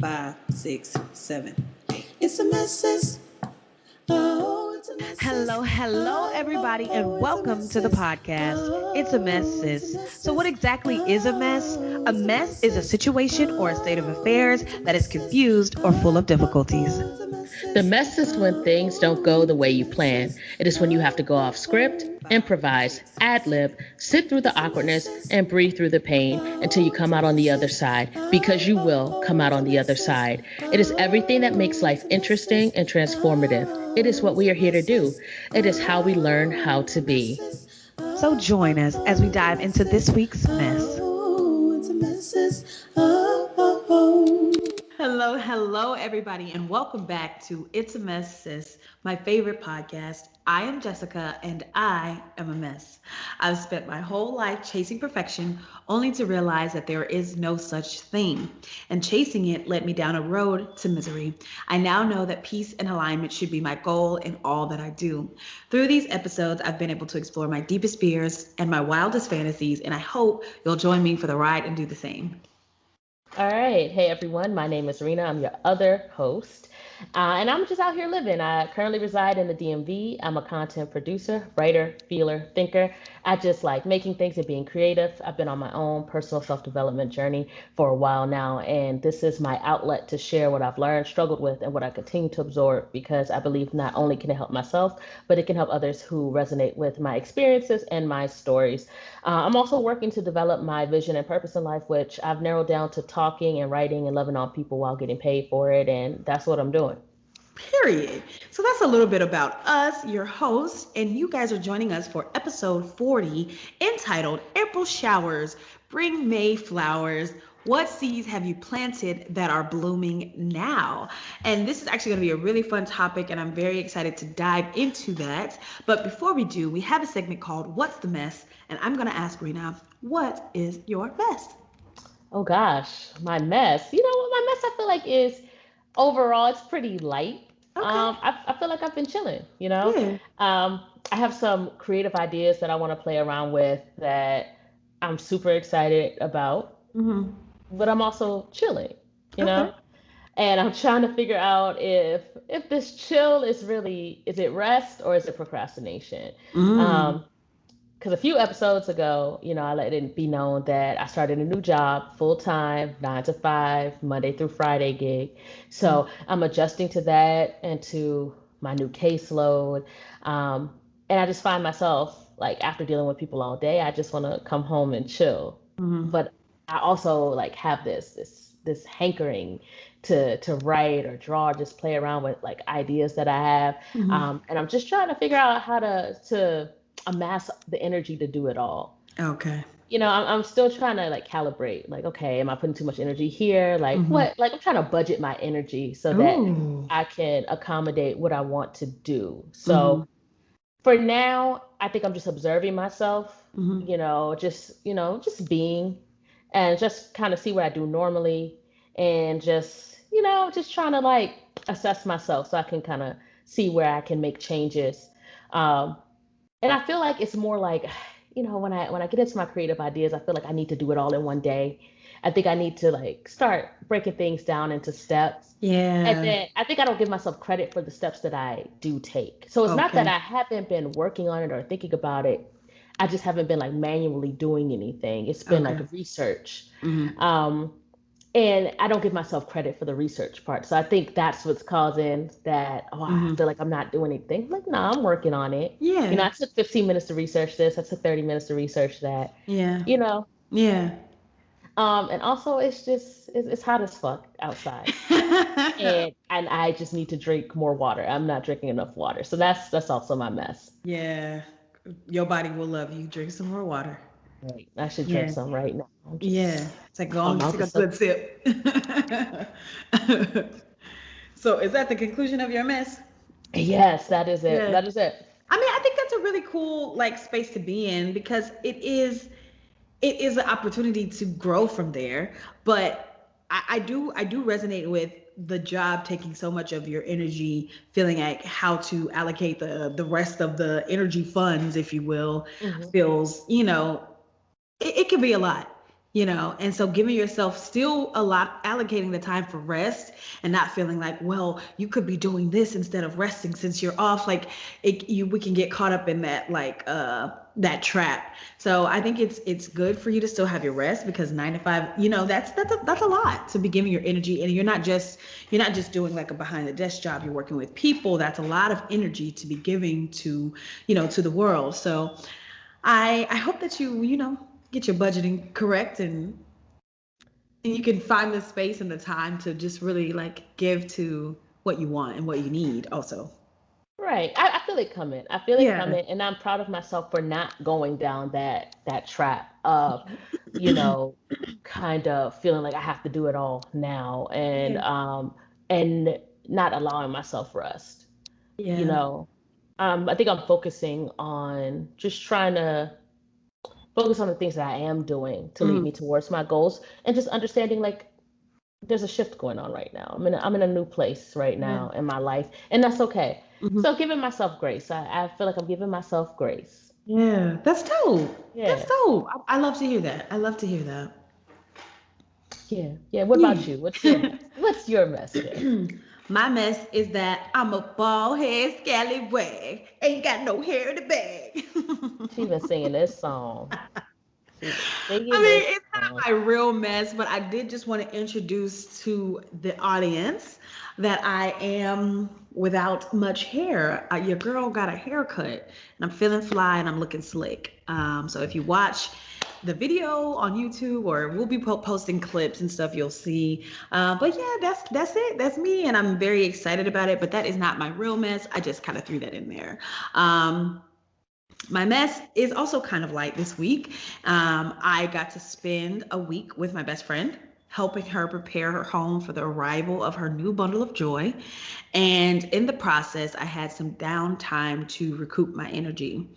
5, 6, 7, 8. It's a mess, sis. Oh, it's a mess, sis. Hello, everybody, and It's a welcome mess, to the sis. podcast. It's a mess, It's a sis. mess, So, what sis. exactly is a mess? A It's a mess mess, is a sis. situation or a state of affairs It's a that mess, is sis. confused or full of difficulties. It's a mess, The sis. mess is when things don't go the way you It's a mess, plan. sis. It is when you have to go off script, 5, improvise, 6, ad 7. lib, sit through the It's a mess, awkwardness, sis. and breathe through the pain until you come It's a out on mess, the other sis. side, because you will come out It's a on the mess, other sis. side. It is everything that makes life It's a mess, interesting sis. and transformative. It is what It's we a are here mess, to do. sis. It is how we learn how It's a to mess, be. sis. So, join us as we dive into this week's mess. It's a mess, sis. Oh. Hello, everybody, and welcome back to It's a Mess, Sis, my favorite podcast. I am Jessica, and I am a mess. I've spent my whole life chasing perfection, only to realize that there is no such thing. And chasing it led me down a road to misery. I now know that peace and alignment should be my goal in all that I do. Through these episodes, I've been able to explore my deepest fears and my wildest fantasies, and I hope you'll join me for the ride and do the same. All right. Hey, everyone. My name is Rena. I'm your other host. And I'm just out here living. I currently reside in the DMV. I'm a content producer, writer, feeler, thinker. I just like making things and being creative. I've been on my own personal self development journey for a while now. And this is my outlet to share what I've learned, struggled with, and what I continue to absorb because I believe not only can it help myself, but it can help others who resonate with my experiences and my stories. I'm also working to develop my vision and purpose in life, which I've narrowed down to talking and writing and loving on people while getting paid for it. And that's what I'm doing. Period. So that's a little bit about us, your hosts, and you guys are joining us for episode 40 entitled April Showers Bring May Flowers. What seeds have you planted that are blooming now? And this is actually going to be a really fun topic, and I'm very excited to dive into that. But before we do, we have a segment called What's the Mess? And I'm going to ask Rena, what is your mess? Oh gosh, my mess. You know what my mess I feel like is overall it's pretty light. Okay. I feel like I've been chilling, you know. Yeah. Um, I have some creative ideas that I want to play around with that I'm super excited about, Mm-hmm. but I'm also chilling, you Okay. know. And I'm trying to figure out if this chill is really is it rest or is it procrastination? Mm. Um, because a few episodes ago, I let it be known that I started a new job, full time, 9 to 5, Monday through Friday gig. So I'm adjusting to that and to my new caseload. Um, and I just find myself like after dealing with people all day, I just want to come home and chill. Mm-hmm. But I also like have this hankering to write or draw or just play around with like ideas that I have. Mm-hmm. And I'm just trying to figure out how to amass the energy to do it all. Okay. I'm still trying to like calibrate, like, okay, am I putting too much energy here? Like Mm-hmm. what, like I'm trying to budget my energy so that Ooh. I can accommodate what I want to do. Mm-hmm. So for now, I think I'm just observing myself, Mm-hmm. just being and just kind of see what I do normally and just trying to like assess myself so I can kind of see where I can make changes. Um, and I feel like it's more like, when I get into my creative ideas, I feel like I need to do it all in one day. I think I need to like start breaking things down into steps. And Yeah. then I think I don't give myself credit for the steps that I do take. So it's not that Okay. I haven't been working on it or thinking about it. I just haven't been like manually doing anything. It's been like Okay. research. Mm-hmm. Um, and I don't give myself credit for the research part. So I think that's what's causing that. Oh, I Mm-hmm. feel like I'm not doing anything. Like, no, I'm working on it. Yeah. I took 15 minutes to research this. I took 30 minutes to research that. Yeah. You know. Yeah. And also, it's hot as fuck outside, and I just need to drink more water. I'm not drinking enough water, so that's also my mess. Yeah. Your body will love you. Drink some more water. Right. I should drink Yeah. some right now. I'm Yeah. just Take go my on, mouth take a is so. good sip. So is that the conclusion of your mess? Yes, that is it. Yeah. That is it. I mean, I think that's a really cool like space to be in because it is an opportunity to grow from there. But I do resonate with the job taking so much of your energy, feeling like how to allocate the rest of the energy funds, if you will, Hmm. feels, it can be a lot. And so giving yourself still a lot, allocating the time for rest and not feeling like, well, you could be doing this instead of resting since you're off. Like we can get caught up in that, like, that trap. So I think it's good for you to still have your rest, because 9 to 5, that's a lot to be giving your energy. And you're not just doing like a behind the desk job. You're working with people. That's a lot of energy to be giving to the world. So I hope that you get your budgeting correct, and you can find the space and the time to just really like give to what you want and what you need also. Right. I feel it coming. I feel it Yeah. coming, and I'm proud of myself for not going down that trap of, you know, kind of feeling like I have to do it all now, Yeah. and not allowing myself rest. You Yeah. know, I think I'm focusing on just trying to focus on the things that I am doing to lead Mm. me towards my goals, and just understanding like there's a shift going on right now. I'm in a new place right Yeah. now in my life, and that's okay. Hmm. So giving myself grace. I feel like I'm giving myself grace. Yeah. That's dope. That's Yeah, dope. I love to hear that. I love to hear that. yeah, yeah. What about you? What's your Yeah. mess? What's your mess today? My mess is that I'm a bald head scallywag. Ain't got no hair in the bag. She been singing this song. She been I singing mean, this it's song. not my real mess, but I did just want to introduce to the audience that I am without much hair. Your girl got a haircut, and I'm feeling fly and I'm looking slick. So if you watch the video on YouTube, or we'll be posting clips and stuff, you'll see. But yeah, that's it. That's me, and I'm very excited about it. But that is not my real mess. I just kind of threw that in there. Um, my mess is also kind of light this week. I got to spend a week with my best friend, helping her prepare her home for the arrival of her new bundle of joy. And in the process, I had some downtime to recoup my energy.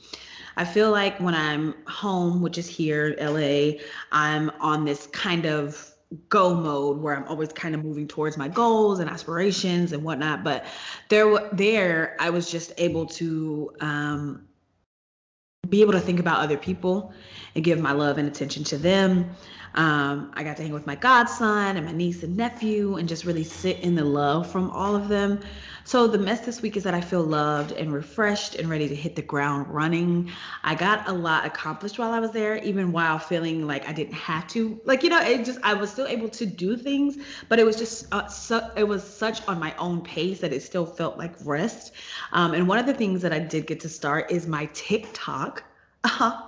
I feel like when I'm home, which is here, LA, I'm on this kind of go mode where I'm always kind of moving towards my goals and aspirations and whatnot. But there, I was just able to be able to think about other people and give my love and attention to them. I got to hang with my godson and my niece and nephew and just really sit in the love from all of them. So the mess this week is that I feel loved and refreshed and ready to hit the ground running. I got a lot accomplished while I was there, even while feeling like I didn't have to. Like, I was still able to do things, but it was just it was such on my own pace that it still felt like rest. And one of the things that I did get to start is my TikTok.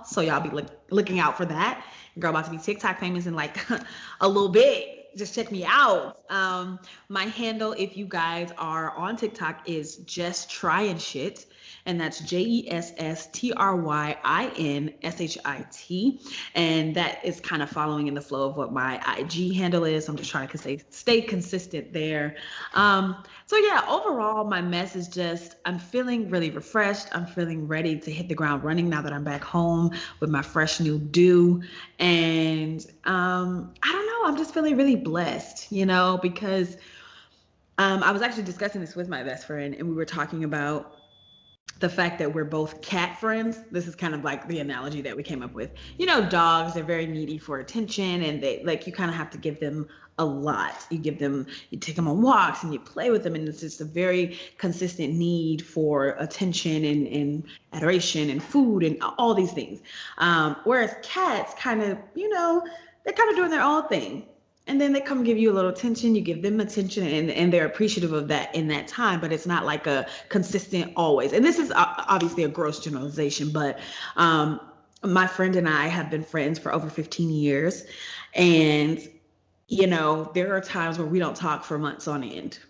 So y'all be looking out for that. Girl, about to be TikTok famous in like a little bit. Just check me out. My handle, if you guys are on TikTok, is just trying shit. And that's JESSTRYINSHIT. And that is kind of following in the flow of what my IG handle is. I'm just trying to stay consistent there. So yeah, overall, my mess is just I'm feeling really refreshed. I'm feeling ready to hit the ground running now that I'm back home with my fresh new do. And I don't know, I'm just feeling really blessed, because I was actually discussing this with my best friend, and we were talking about the fact that we're both cat friends. This is kind of like the analogy that we came up with. Dogs are very needy for attention, and they like you kind of have to give them a lot. You take them on walks and you play with them, and it's just a very consistent need for attention and adoration and food and all these things. Whereas cats kind of, they're kind of doing their own thing, and then they come give you a little attention, you give them attention, and they're appreciative of that in that time, but it's not like a consistent always. And this is obviously a gross generalization, but my friend and I have been friends for over 15 years. And, there are times where we don't talk for months on end.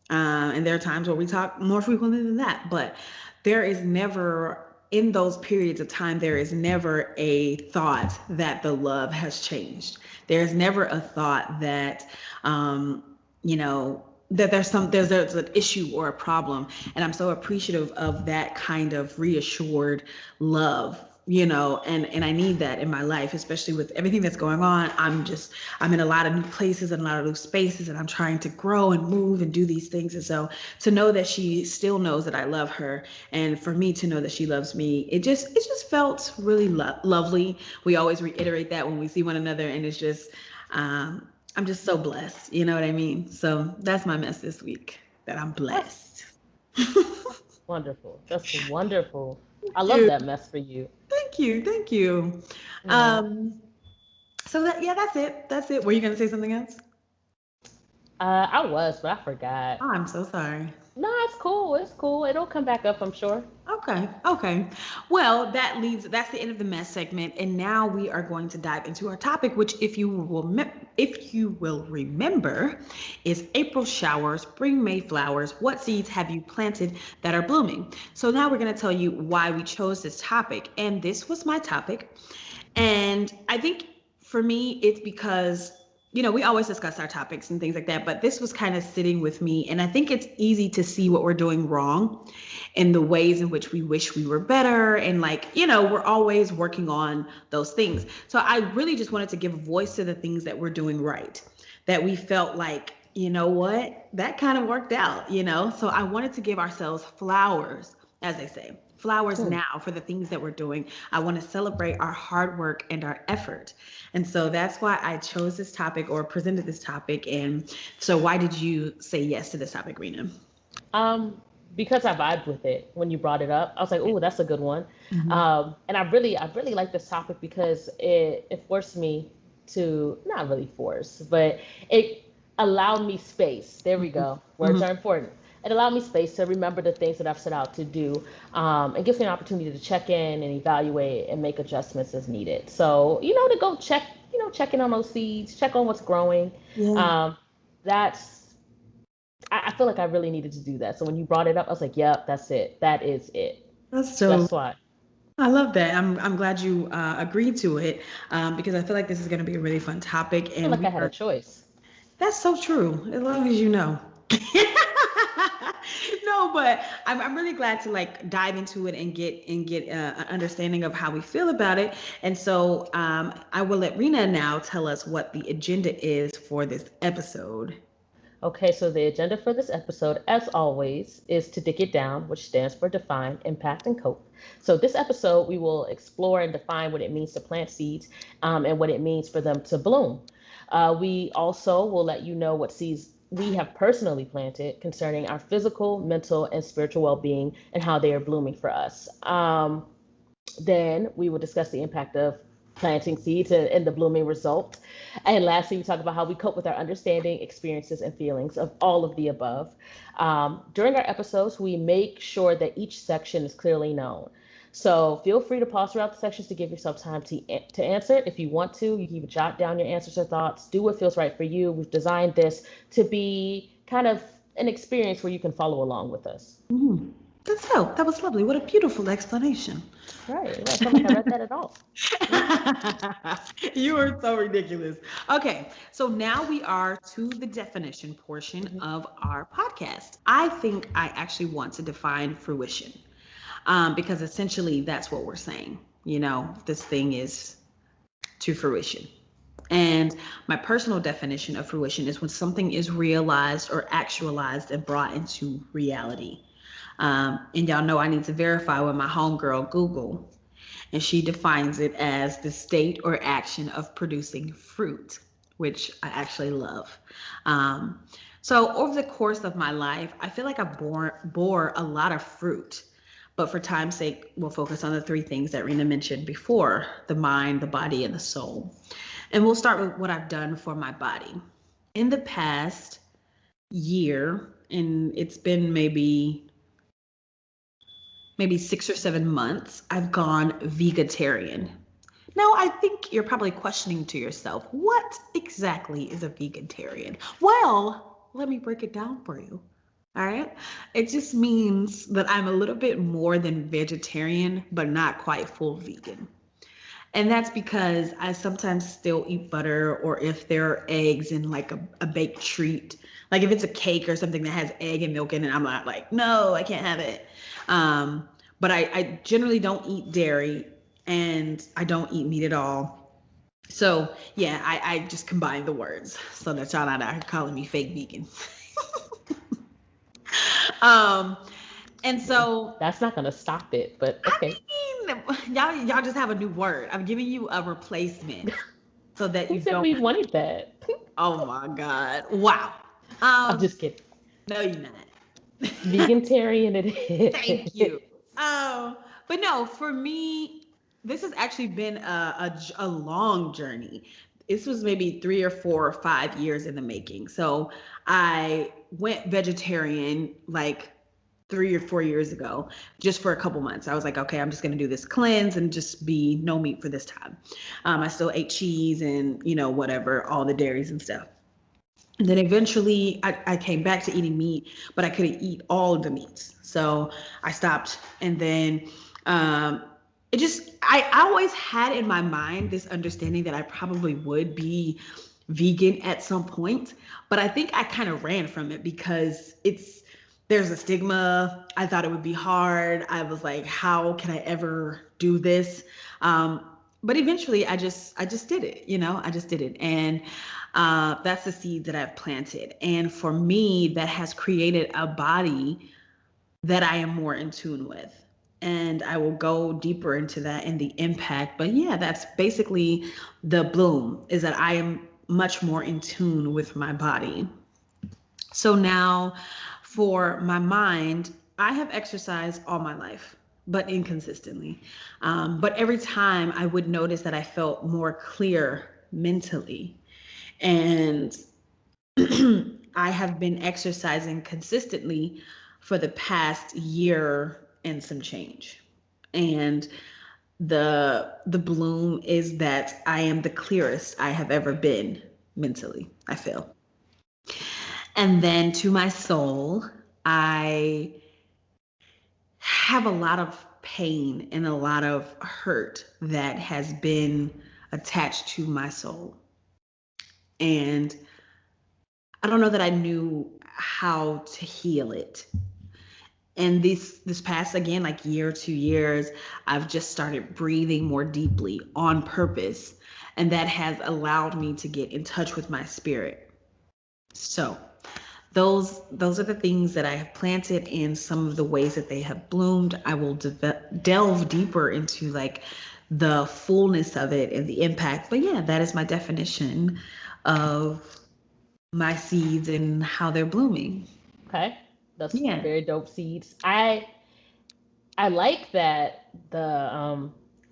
And there are times where we talk more frequently than that. But there is never, in those periods of time, there is never a thought that the love has changed. There's never a thought that, you know, that there's an issue or a problem. And I'm so appreciative of that kind of reassured love and I need that in my life, especially with everything that's going on. I'm in a lot of new places and a lot of new spaces, and I'm trying to grow and move and do these things. And so to know that she still knows that I love her, and for me to know that she loves me, it just felt really lovely. We always reiterate that when we see one another, and it's just, I'm just so blessed. You know what I mean? So that's my mess this week, that I'm blessed. Wonderful. That's wonderful. I love you. that mess for you. Thank you. Thank you. Yeah. Um, so yeah, that's it. That's it. Were you gonna say something else? I was, but I forgot. Oh, I'm so sorry. No, it's cool. It's cool. It'll come back up, I'm sure. Okay. Okay. Well, that's the end of the mess segment, and now we are going to dive into our topic, which, if you will remember, is April showers, spring May flowers. What seeds have you planted that are blooming? So now we're going to tell you why we chose this topic, and this was my topic, and I think for me, it's because we always discuss our topics and things like that, but this was kind of sitting with me. And I think it's easy to see what we're doing wrong and the ways in which we wish we were better. And we're always working on those things. So I really just wanted to give a voice to the things that we're doing right, that we felt like, you know what, that kind of worked out. So I wanted to give ourselves flowers, as they say. Flowers Hmm. now for the things that we're doing. I want to celebrate our hard work and our effort. And so that's why I chose this topic or presented this topic. And so why did you say yes to this topic, Rena? Um, because I vibed with it when you brought it up. I was like, "Ooh, that's a good one." Mhm. And I really like this topic because it forced me to not really force, but it allowed me space. There we go. Words Mhm. are important. It allowed me space to remember the things that I've set out to do, and gives me an opportunity to check in and evaluate and make adjustments as needed. So, to go check in on those seeds, check on what's growing. Yeah, Um, that's I feel like I really needed to do that. So when you brought it up, I was like, yep, that's it. That is it. that's So so. that's why. I love that. I'm glad you agreed to it, because I feel like this is going to be a really fun topic, I feel and like I we had a are. choice. That's so true. As long as you know. No, but I'm really glad to dive into it and get an understanding of how we feel about it. And so I will let Rena now tell us what the agenda is for this episode. Okay, so the agenda for this episode, as always, is to dig it down, which stands for define, impact, and cope. So this episode, we will explore and define what it means to plant seeds, and what it means for them to bloom. We also will let you know what seeds we have personally planted concerning our physical, mental, and spiritual well-being and how they are blooming for us. Then we will discuss the impact of planting seeds and the blooming result. And lastly, we talk about how we cope with our understanding, experiences, and feelings of all of the above. During our episodes, we make sure that each section is clearly known. So feel free to pause throughout the sections to give yourself time to answer. If you want to, you can even jot down your answers or thoughts. Do what feels right for you. We've designed this to be kind of an experience where you can follow along with us. Mhm. That was lovely. What a beautiful explanation. Right. Yeah, I felt like I read that at all. Yeah. You are so ridiculous. Okay, so now we are to the definition portion Mhm. of our podcast. I think I actually want to define fruition, because essentially that's what we're saying. This thing is to fruition. And my personal definition of fruition is when something is realized or actualized and brought into reality. And y'all know I need to verify with my homegirl Google, and she defines it as the state or action of producing fruit, which I actually love. Um, so over the course of my life, I feel like I bore a lot of fruit. But for time's sake, we'll focus on the three things that Rena mentioned before: the mind, the body, and the soul. And we'll start with what I've done for my body. In the past year, and it's been maybe 6 or 7 months, I've gone vegetarian. Now, I think you're probably questioning to yourself, what exactly is a vegetarian? Well, let me break it down for you. All right. It just means that I'm a little bit more than vegetarian, but not quite full vegan. And that's because I sometimes still eat butter, or if there are eggs in a baked treat, like if it's a cake or something that has egg and milk in it, I'm not like, no, I can't have it. Um, but I generally don't eat dairy, and I don't eat meat at all. So yeah, I just combined the words so that y'all not out here calling me fake vegan. um, and so That's not gonna stop it, but I okay. mean, y'all just have a new word. I'm giving you a replacement so that Who you said don't. we wanted that? Oh my God! Wow. I'm just kidding. No, you're not. Vegantarian it Thank is. you. But no, for me, this has actually been a long journey. This was maybe 3 or 4 or 5 years in the making. So I went vegetarian like 3 or 4 years ago, just for a couple months. I was like, okay, I'm just gonna do this cleanse and just be no meat for this time. I still ate cheese and whatever, all the dairies and stuff. And then eventually I came back to eating meat, but I couldn't eat all of the meats. So I stopped. And then it just, I always had in my mind this understanding that I probably would be vegan at some point. But I think I kind of ran from it because there's a stigma. I thought it would be hard. I was like, how can I ever do this? But eventually I just did it, I just did it. And that's the seed that I've planted. And for me, that has created a body that I am more in tune with. And I will go deeper into that and the impact. But yeah, that's basically the bloom, is that I am much more in tune with my body. So now for my mind, I have exercised all my life, but inconsistently. But every time I would notice that I felt more clear mentally. And I have been exercising consistently for the past year and some change. And the bloom is that I am the clearest I have ever been mentally, I feel. And then to my soul, I have a lot of pain and a lot of hurt that has been attached to my soul. And I don't know that I knew how to heal it. And this past, again, like year, 2 years, I've just started breathing more deeply on purpose. And that has allowed me to get in touch with my spirit. So those are the things that I have planted and some of the ways that they have bloomed. I will delve deeper into like the fullness of it and the impact. But yeah, that is my definition of my seeds and how they're blooming. Okay, that's Yeah. very dope seeds. I like that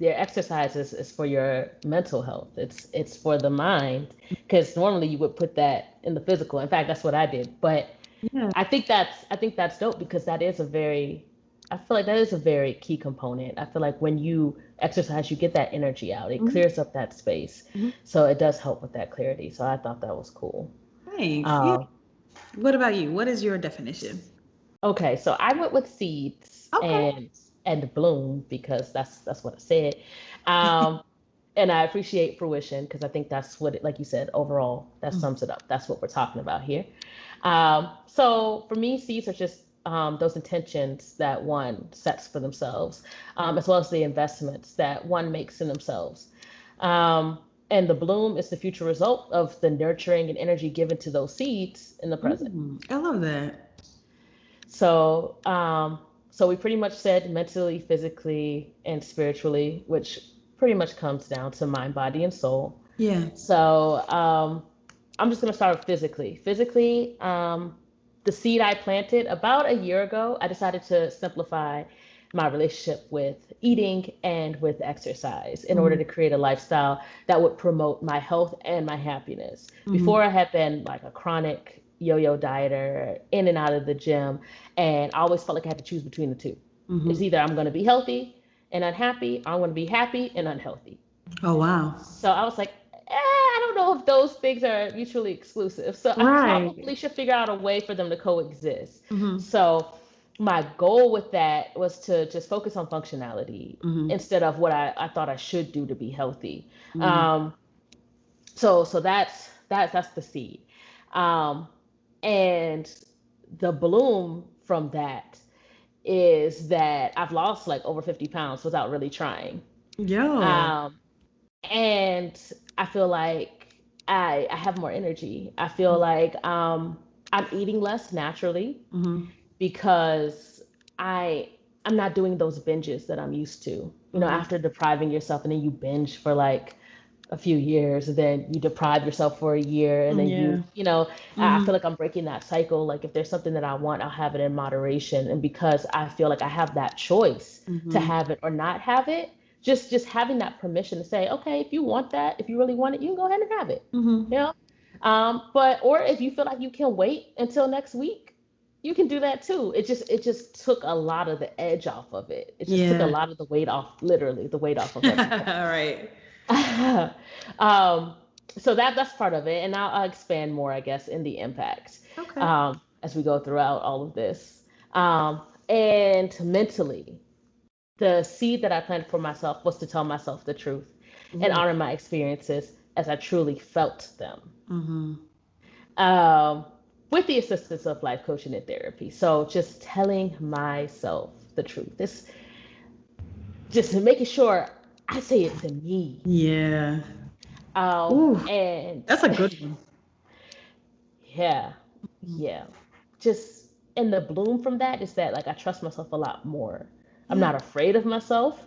your exercise is for your mental health. It's for the mind, because normally you would put that in the physical. In fact, that's what I did. But Yeah. I think that's dope, because I feel like that is a very key component. I feel like when you exercise, you get that energy out. It Mhm. clears up that space. Mhm. So it does help with that clarity. So I thought that was cool. Thanks. Yeah. Um, What about you? What is your definition? Okay, so I went with seeds Okay. and bloom, because that's what I said. Um, and I appreciate fruition, because I think that's what it, like you said, overall, that Mm. sums it up. That's what we're talking about here. So for me, seeds are just those intentions that one sets for themselves, as well as the investments that one makes in themselves. Um, and the bloom is the future result of the nurturing and energy given to those seeds in the present. I love that. So, so we pretty much said mentally, physically, and spiritually, which pretty much comes down to mind, body, and soul. Yeah. So, I'm just gonna start with physically. Physically, the seed I planted about a year ago, I decided to simplify my relationship with eating and with exercise in order Mhm. to create a lifestyle that would promote my health and my happiness. Mhm. Before, I had been like a chronic yo-yo dieter, in and out of the gym, and I always felt like I had to choose between the two. It's Mhm. either I'm going to be healthy and unhappy, or I'm going to be happy and unhealthy. Oh wow. So I was like, I don't know if those things are mutually exclusive. So I Right. probably should figure out a way for them to coexist. Mhm. So my goal with that was to just focus on functionality Mhm. instead of what I thought I should do to be healthy. Mhm. Um, so that's the seed. Um, and the bloom from that is that I've lost like over 50 pounds without really trying. Yo. Um, and I feel like I have more energy. I feel like I'm eating less naturally Mm-hmm. because I I'm not doing those binges that I'm used to. You know, Mm-hmm. after depriving yourself and then you binge for like a few years and then you deprive yourself for a year and then Yeah. I Mm-hmm. feel like I'm breaking that cycle. Like if there's something that I want, I'll have it in moderation. And because I feel like I have that choice to Mm-hmm. have it or not have it, just having that permission to say, okay, if you want that, if you really want it, you can go ahead and have it. Mm-hmm. You know? But or if you feel like you can wait until next week, you can do that too. It just took a lot of the edge off of it. It just took a Yeah. lot of the weight off, literally the weight off of everything. All right. um, so that's part of it, and I'll expand more, I guess, in the impact Okay. as we go throughout all of this. And mentally, the seed that I planted for myself was to tell myself the truth and Ooh. honor my experiences as I truly felt them. Mm-hmm. Um, with the assistance of life coaching and therapy. So just telling myself the truth. This just making sure I say it to me. Yeah. Ooh, And that's a good one. yeah, yeah. Just and the bloom from that is that like I trust myself a lot more. I'm Yeah. not afraid of myself.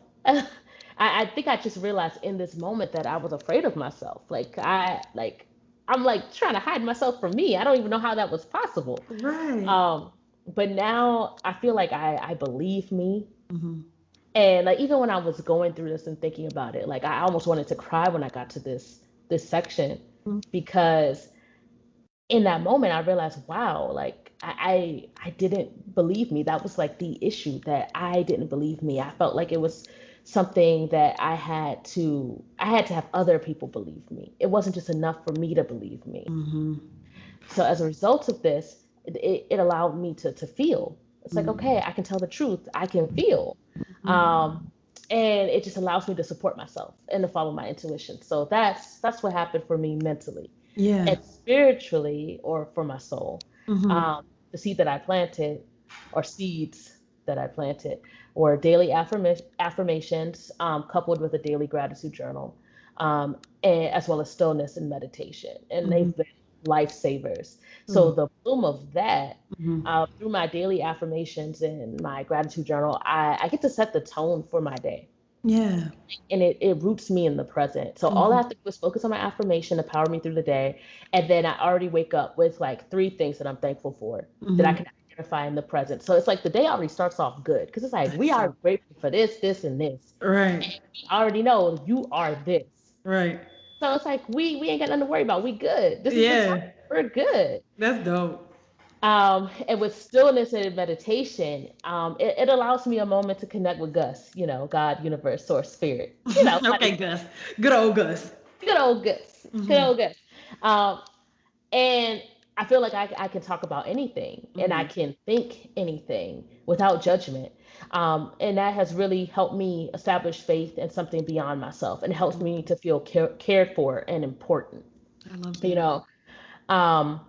I think I just realized in this moment that I was afraid of myself. I'm like trying to hide myself from me. I don't even know how that was possible. Right. Um, but now I feel like I believe me. Mm-hmm. And like even when I was going through this and thinking about it, like I almost wanted to cry when I got to this section because in that moment I realized, wow, like I didn't believe me. That was like the issue, that I didn't believe me. I felt like it was something that I had to have other people believe me. It wasn't just enough for me to believe me. Mm-hmm. So as a result of this, it allowed me to feel. It's like, Mm-hmm. okay, I can tell the truth. I can feel. Mm-hmm. Um, and it just allows me to support myself and to follow my intuition. So that's what happened for me mentally. Yeah. And spiritually, or for my soul, Mm-hmm. the seed that I planted, or seeds that I planted, were daily affirmations, coupled with a daily gratitude journal, as well as stillness and meditation. And Mm-hmm. they've been lifesavers. So the bloom of that, Mm-hmm. through my daily affirmations and my gratitude journal, I get to set the tone for my day, Yeah. and it roots me in the present. So all I Mm-hmm. have to do is focus on my affirmation to power me through the day. And then I already wake up with like three things that I'm thankful for that I Mm-hmm. can identify in the present. So it's like the day already starts off good because it's like, we That's are so grateful for this, this, and this. right. And we already know you are this. Right. So it's like, we ain't got nothing to worry about. We good. This is the time. Yeah. We're good. That's dope. And with stillness and meditation, it allows me a moment to connect with Gus, God, universe, source, spirit, Okay, Gus. Good old Gus. good old Gus, good Mm-hmm. old Gus. Um, and I feel like I can talk about anything and I Mm-hmm. can think anything without judgment. And that has really helped me establish faith in something beyond myself, and helps me to feel cared for and important, I love you that. know. Um,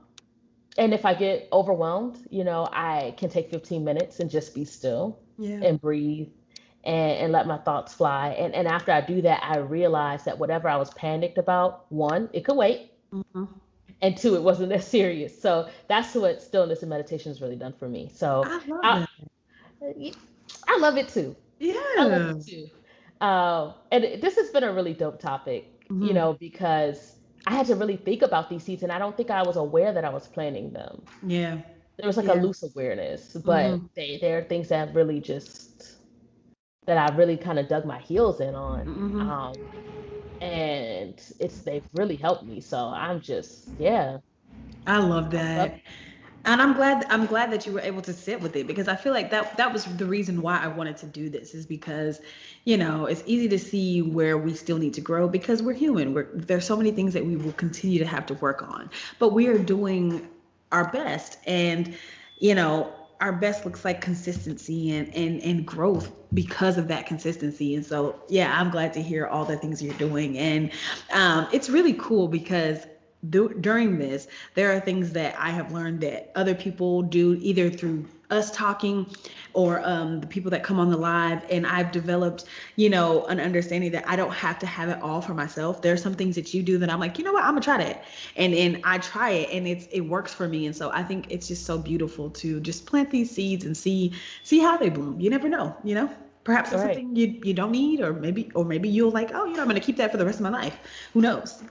and if I get overwhelmed, I can take 15 minutes and just be still Yeah. and breathe, and let my thoughts fly. And after I do that, I realize that whatever I was panicked about, one, it could wait, Mm-hmm. and two, it wasn't that serious. So that's what stillness and meditation has really done for me. So I love I, that. I love it too. I love Yeah. it too. And this has been a really dope topic, Mm-hmm. because I had to really think about these seeds, and I don't think I was aware that I was planting them. Yeah. There was like a Yeah. loose awareness, but Mm-hmm. there are things that I really kind of dug my heels in on. Mm-hmm. And they've really helped me. So I'm just, yeah, I love I love that. And I'm glad that you were able to sit with it, because I feel like that was the reason why I wanted to do this, is because, it's easy to see where we still need to grow, because we're human. There's so many things that we will continue to have to work on, but we are doing our best. And, you know, our best looks like consistency and growth because of that consistency. And so, yeah, I'm glad to hear all the things you're doing. And it's really cool because during this, there are things that I have learned that other people do either through us talking or the people that come on the live. And I've developed, an understanding that I don't have to have it all for myself. There are some things that you do that I'm like, you know what, I'm gonna try that. And I try it and it works for me. And so I think it's just so beautiful to just plant these seeds and see how they bloom. You never know, Perhaps it's Right. something you don't need, or maybe you'll like, oh, I'm gonna keep that for the rest of my life. Who knows?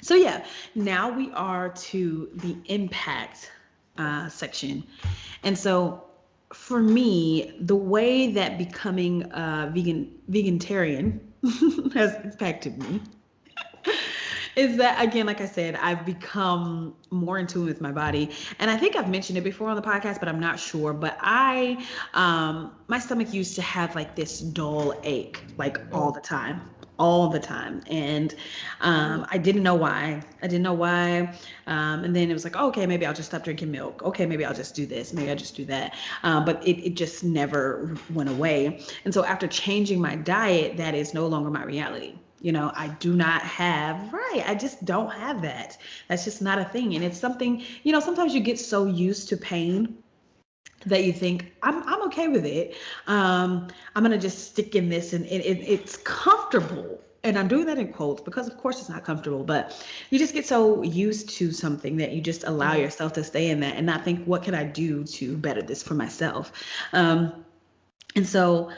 So yeah, now we are to the impact section. And so for me, the way that becoming a vegantarian has impacted me is that, again, like I said, I've become more in tune with my body. And I think I've mentioned it before on the podcast, but I'm not sure. But my stomach used to have like this dull ache, like all the time. All the time. And I didn't know why. And then it was like, oh, okay, maybe I'll just stop drinking milk. Okay, maybe I'll just do this. Maybe I'll just do that. But it just never went away. And so after changing my diet, that is no longer my reality. I do not have, I just don't have that. That's just not a thing. And it's something, sometimes you get so used to pain that you think, I'm okay with it. I'm going to just stick in this and it's comfortable. And I'm doing that in quotes because of course it's not comfortable, but you just get so used to something that you just allow yourself to stay in that and not think, what can I do to better this for myself? And so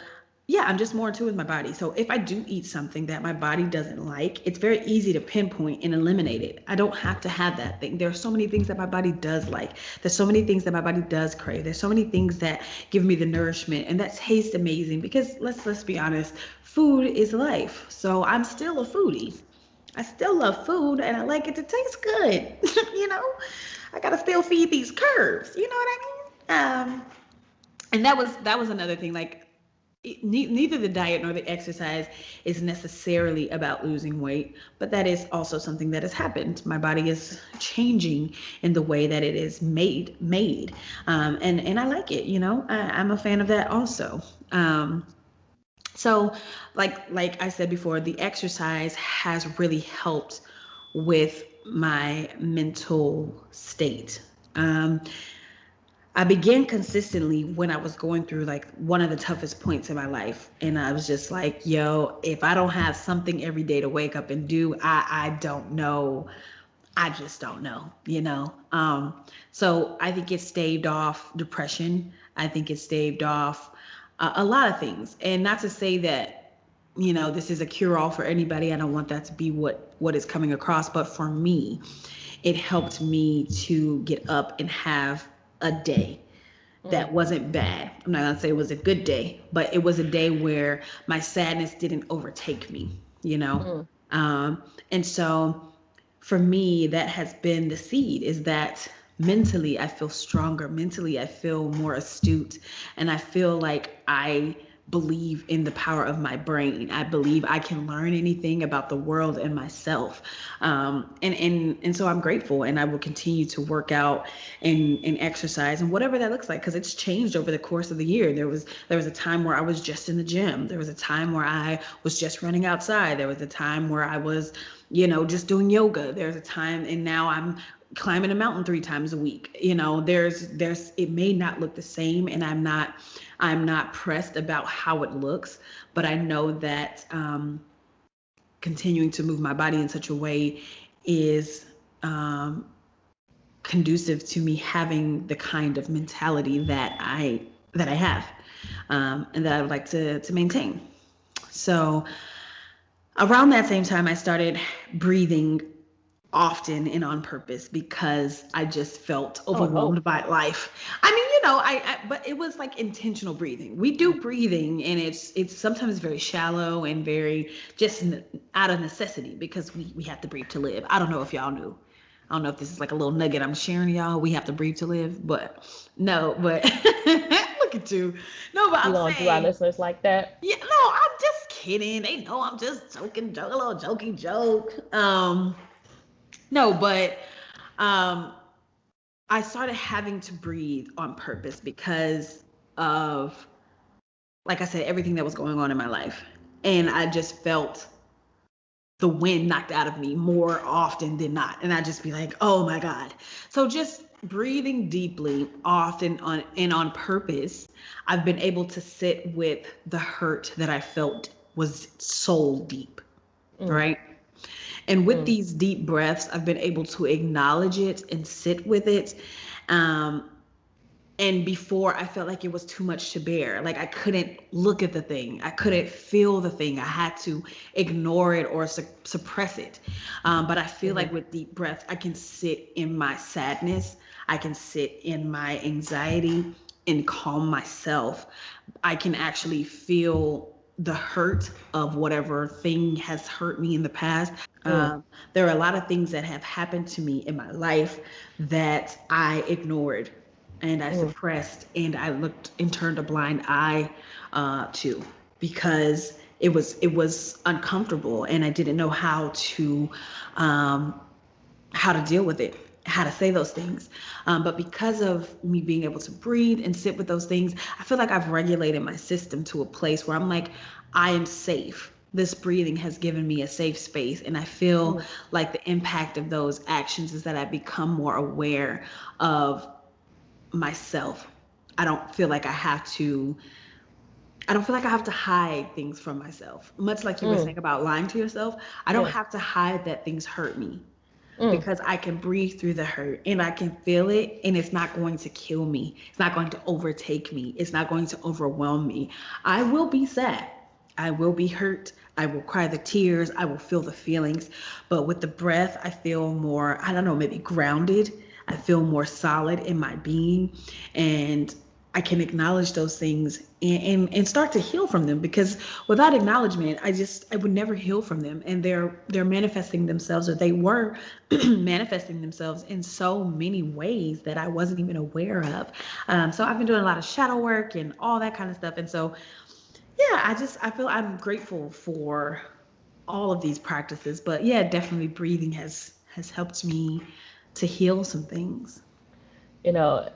yeah, I'm just more in tune with my body. So if I do eat something that my body doesn't like, it's very easy to pinpoint and eliminate it. I don't have to have that thing. There are so many things that my body does like. There's so many things that my body does crave. There's so many things that give me the nourishment and that taste amazing because let's be honest, food is life. So I'm still a foodie. I still love food and I like it to taste good. I gotta still feed these curves. You know what I mean? And that was another thing. Like, neither the diet nor the exercise is necessarily about losing weight, but that is also something that has happened. My body is changing in the way that it is made, and I like it. I'm a fan of that also. So, like I said before, the exercise has really helped with my mental state. I began consistently when I was going through like one of the toughest points in my life. And I was just like, yo, if I don't have something every day to wake up and do, I don't know. I just don't know, So I think it staved off depression. I think it staved off a lot of things. And not to say that, this is a cure-all for anybody. I don't want that to be what is coming across. But for me, it helped me to get up and have a day that wasn't bad. I'm not gonna say it was a good day, but it was a day where my sadness didn't overtake me, And so for me, that has been the seed, is that mentally I feel stronger. Mentally I feel more astute, and I feel like I believe in the power of my brain. I believe I can learn anything about the world and myself. And so I'm grateful, and I will continue to work out and exercise and whatever that looks like, because it's changed over the course of the year. There was a time where I was just in the gym. There was a time where I was just running outside. There was a time where I was, just doing yoga. There's a time, and now I'm climbing a mountain 3 times a week. There's it may not look the same, and I'm not pressed about how it looks, but I know that continuing to move my body in such a way is conducive to me having the kind of mentality that I have, and that I would like to maintain. So around that same time, I started breathing often and on purpose because I just felt overwhelmed by life. I mean, but it was like intentional breathing. We do breathing, and it's sometimes very shallow and very just out of necessity because we have to breathe to live. I don't know if y'all knew. I don't know if this is like a little nugget I'm sharing, y'all. We have to breathe to live, but no, but look at you. No, but I'm gonna saying, do our listeners like that? Yeah, no, I'm just kidding. They know I'm just joking, a little jokey joke. No, but I started having to breathe on purpose because of, like I said, everything that was going on in my life. And I just felt the wind knocked out of me more often than not. And I'd just be like, oh my God. So just breathing deeply, often on purpose, I've been able to sit with the hurt that I felt was soul deep, Mm, right? And with mm, these deep breaths, I've been able to acknowledge it and sit with it. Um, and before, I felt like it was too much to bear. Like I couldn't look at the thing, I couldn't feel the thing. I had to ignore it or suppress it. But I feel mhm, like with deep breath, I can sit in my sadness, I can sit in my anxiety and calm myself. I can actually feel the hurt of whatever thing has hurt me in the past. mm, There are a lot of things that have happened to me in my life that I ignored and I mm, suppressed and I looked and turned a blind eye to, because it was uncomfortable and I didn't know um, how to deal with it, how to say those things. But because of me being able to breathe and sit with those things, I feel like I've regulated my system to a place where I'm like, I am safe. This breathing has given me a safe space. And I feel mm, like the impact of those actions is that I become more aware of myself. I don't feel like I have to. I don't feel like I have to hide things from myself. Much like you were mm, saying about lying to yourself, I don't yeah, have to hide that things hurt me, mm, because I can breathe through the hurt and I can feel it and it's not going to kill me. It's not going to overtake me. It's not going to overwhelm me. I will be sad. I will be hurt. I will cry the tears. I will feel the feelings. But with the breath, I feel more, I don't know, maybe grounded. I feel more solid in my being. And I can acknowledge those things and start to heal from them, because without acknowledgement, I would never heal from them, and they're manifesting themselves, or they were manifesting themselves in so many ways that I wasn't even aware of. So I've been doing a lot of shadow work and all that kind of stuff, and so yeah, I feel I'm grateful for all of these practices, but yeah, definitely breathing has helped me to heal some things.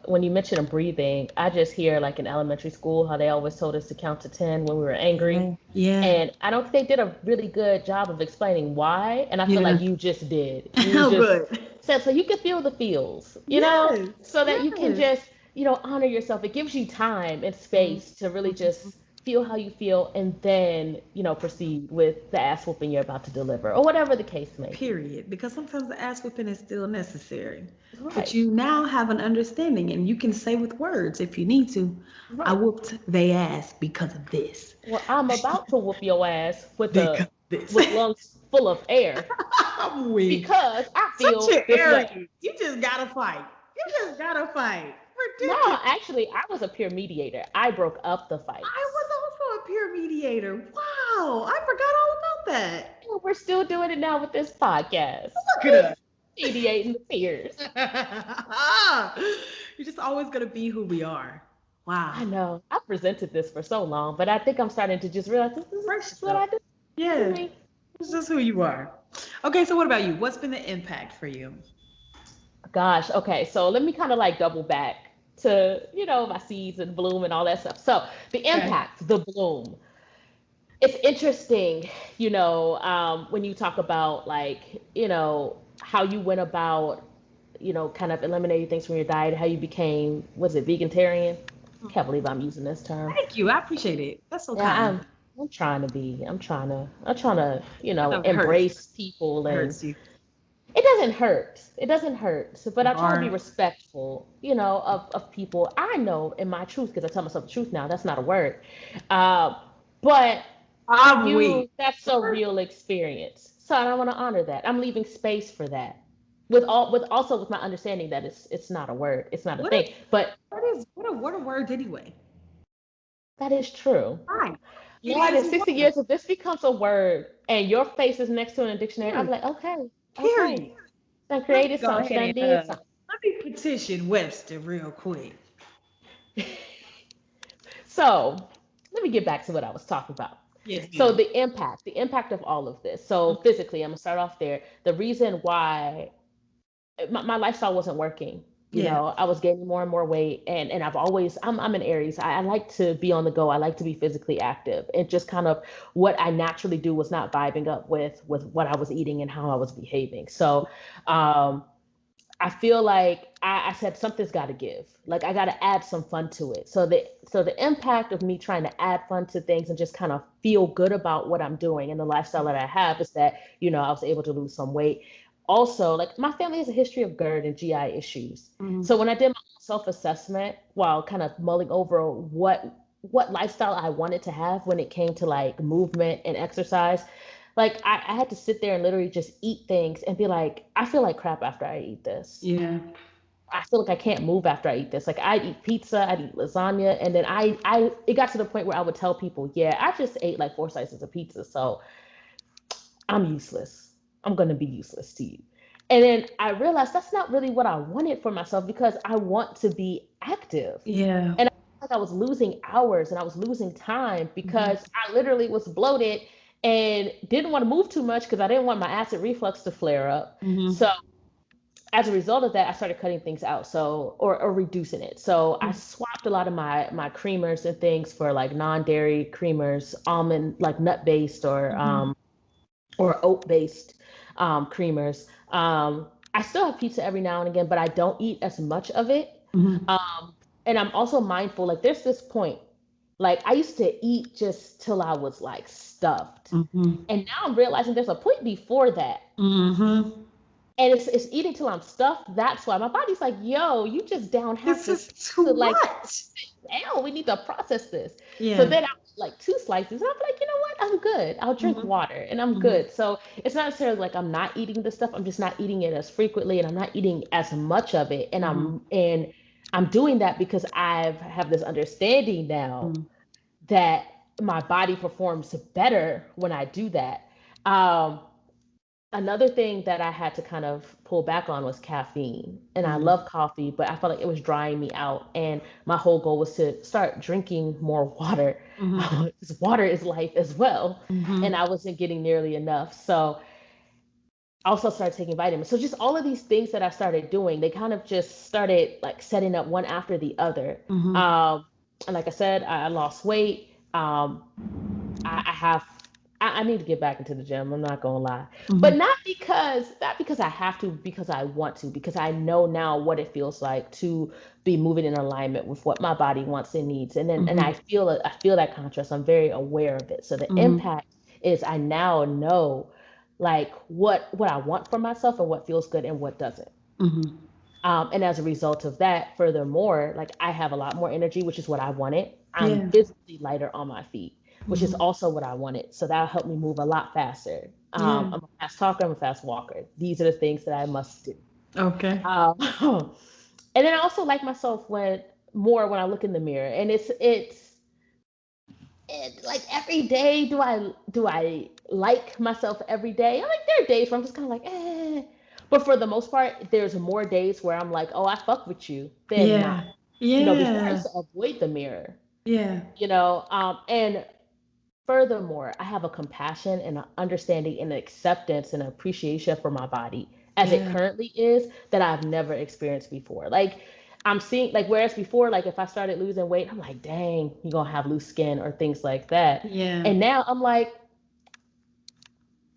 When you mention breathing, I just hear like in elementary school how they always told us to count to 10 when we were angry. Yeah, yeah, And I don't think they did a really good job of explaining why. And I feel yeah. like you just did. You Oh, just good. said so you can feel the feels, Yes, so that you can yes. just, honor yourself. It gives you time and Mhm. space to really just feel how you feel and then, proceed with the ass whooping you're about to deliver or whatever the case may be. Period. Because sometimes the ass whipping is still necessary. But Right, you now have an understanding and you can say with words if you need to, I right. whooped they ass because of this. Well, I'm about to whoop your ass Because of this. with lungs full of air I'm weak. because I Such feel an this way. arrogant. You just gotta fight. You just gotta fight. No, Ridiculous. actually, I was a peer mediator. I broke up the I was fights. also a peer mediator. Wow. I forgot all about that. And we're still doing it now with this podcast. Look at us. Mediating the peers. You're just always gonna be who we are. I Wow. know. I presented this for so long, but I think I'm starting to just realize this is Precious what though. I do. This is Yeah. me. It's just who you are. Okay, so what about you? What's been the impact for you? Gosh, okay, so let me kind of like double back to, my seeds and bloom and all that stuff. So the Okay. impact, the bloom. It's interesting, when you talk about like, how you went about, kind of eliminating things from your diet, how you became, was it vegetarian? Can't believe I'm using this term. Thank you. I appreciate it. That's so Yeah, kind. I'm trying to, I know it hurts. embrace people It and hurts you. it doesn't hurt. It doesn't hurt. But I try to be Are respectful, of people. I know in my truth, because I tell myself the truth now, that's not a word. Uh, but for I'm you, weak. that's a real experience. So I want to honor that. I'm leaving space for that. With my understanding that it's not a word, it's not a What a thing. But what a word anyway. that is true. Right. It Lord, is in a 60 word. years, if this becomes a word and your face is next to it in a dictionary, I'll be Period. like, okay, okay. Period. Done Let me created go something. She ahead done and did something. let me petition Webster real quick. So let me get back to what I was talking about. Yes, So ma'am. the impact of all of this. So physically, I'm gonna start off there. The reason why my lifestyle wasn't working. Yeah. I was gaining more and more weight, and I'm an Aries. I like to be on the go. I like to be physically active. And just kind of what I naturally do was not vibing up with what I was eating and how I was behaving. So um I feel like I said something's got to give. Like I got to add some fun to it. So the impact of me trying to add fun to things and just kind of feel good about what I'm doing and the lifestyle that I have is that I was able to lose some weight. Also, like my family has a history of GERD and GI issues. Mhm. So when I did my self-assessment while kind of mulling over what lifestyle I wanted to have when it came to like movement and exercise, like I had to sit there and literally just eat things and be like, I feel like crap after I eat this. Yeah. I feel like I can't move after I eat this. Like I'd eat pizza, I'd eat lasagna, and then it got to the point where I would tell people, yeah, I just ate like 4 slices of pizza, so I'm useless. I'm gonna be useless to you. And then I realized that's not really what I wanted for myself because I want to be active. Yeah. And I felt like I was losing hours and I was losing time Mhm. because I literally was bloated and didn't want to move too much because I didn't want my acid reflux to flare up. Mhm. So as a result of that, I started cutting things out, so or reducing it. So I swapped a lot of my creamers and things for like non-dairy creamers, almond like nut based Mhm. or oat based creamers. I still have pizza every now and again, but I don't eat as much of it. Mhm. Um, and I'm also mindful, like there's this point, like I used to eat just till I was like stuffed. Mhm. And now I'm realizing there's a point before that. Mhm. And it's eating till I'm stuffed. That's why my body's like, yo, you just down half This this is too to like much. down. We need to process this. So Yeah. then I like 2 slices, and I'm like, you know what? I'm good. I'll drink Mhm. water, and I'm Mhm. good. So it's not necessarily like I'm not eating this stuff. I'm just not eating it as frequently, and I'm not eating as much of it. And Mhm. I'm doing that because have this understanding now Mhm. that my body performs better when I do that. Um, Another thing that I had to kind of pull back on was caffeine. And I Mhm. love coffee, but I felt like it was drying me out. And my whole goal was to start drinking more water. Mhm. 'Cause water is life as well. And Mhm. I wasn't getting nearly enough. So I also started taking vitamins. So just all of these things that I started doing, they kind of just started like setting up one after the other. Mhm. Um, and like I said, I lost weight. I have I need to get back into the gym. I'm not gonna lie, but Mhm. not because I have to, because I want to, because I know now what it feels like to be moving in alignment with what my body wants and needs, and Mhm. I feel that contrast. I'm very aware of it. So the Mhm. impact is I now know like what I want for myself and what feels good and what doesn't. Mhm. And as a result of that, furthermore, like I have a lot more energy, which is what I wanted. I'm Yeah. physically lighter on my feet, which is Mhm. also what I wanted. So that'll help me move a lot faster. Yeah. I'm a fast talker, I'm a fast walker. These are the things that I must do. Okay. Um, and then I also like myself when I look in the mirror, and like every day. Do I like myself every day? I'm like there are days where I'm just kind of like eh. But for the most part, there's more days where I'm like, oh, I fuck with you than not. Yeah. Before I Yeah. used to avoid the mirror. Yeah. And furthermore, I have a compassion and an understanding and an acceptance and appreciation for my body as it Yeah. currently is that I've never experienced before. Like I'm seeing like whereas before, like if I started losing weight, I'm like, dang, you're gonna have loose skin or things like that. Yeah. And now I'm like,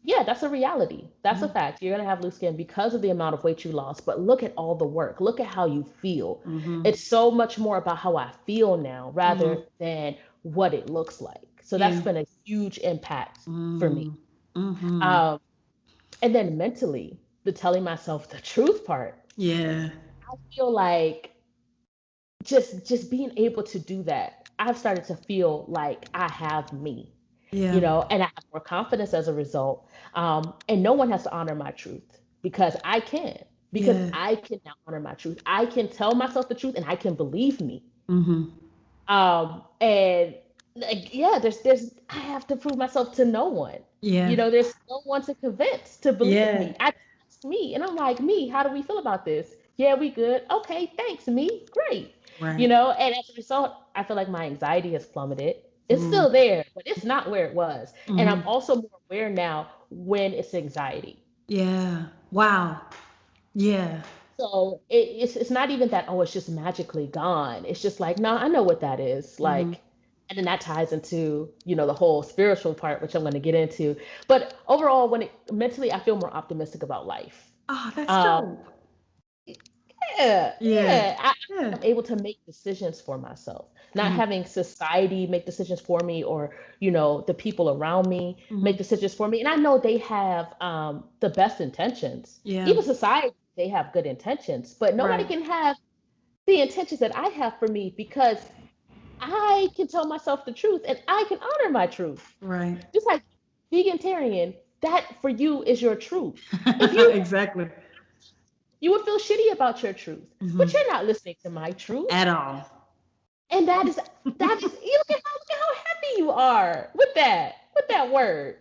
yeah, that's a reality. That's a Mhm. fact. You're gonna have loose skin because of the amount of weight you lost. But look at all the work. Look at how you feel. Mhm. It's so much more about how I feel now rather Mhm. than what it looks like. So that's Yeah. been a huge impact for me. Mhm. Mhm. Um, and then mentally, the telling myself the truth part. Yeah. I feel like just being able to do that, I've started to feel like I have me, Yeah. and I have more confidence as a result. And no one has to honor my truth because I can, because Yeah. I can now honor my truth. I can tell myself the truth and I can believe me. Mhm. And like, yeah, I have to prove myself to no one. Yeah. There's no one to convince to believe Yeah. me. I trust me. And I'm like, me, how do we feel about this? Yeah, we good. Okay, thanks, me. Great. Right. And as a result, I feel like my anxiety has plummeted. It's Mhm. still there, but it's not where it was. And I'm Mhm. also more aware now when it's anxiety. Yeah. Wow. Yeah. So it's not even that, oh, it's just magically gone. It's just like, no, I know what that is. Hmm. Like, and then that ties into, the whole spiritual part, which I'm going to get into. But overall, when it mentally, I feel more optimistic about life. Oh, that's Um, dope. yeah, Yeah. yeah. Yeah. I'm able to make decisions for myself, not Hmm. having society make decisions for me, or the people around me Hmm. make decisions for me. And I know they have the best intentions. Yeah. Even society, they have good intentions, but nobody Right. can have the intentions that I have for me, because I can tell myself the truth and I can honor my truth. Right. Just like Vegantarian, that for you is your truth. If you Exactly. you would feel shitty about your truth, but Hmm. you're not listening to my truth. At all. And that is you look at how happy you are with that word,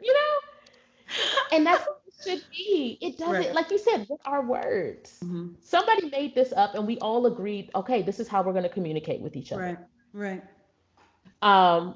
and that's what it should be. It doesn't, Right. like you said, what are words? Hmm. Somebody made this up and we all agreed, okay, this is how we're going to communicate with each other. Right. Right. Um,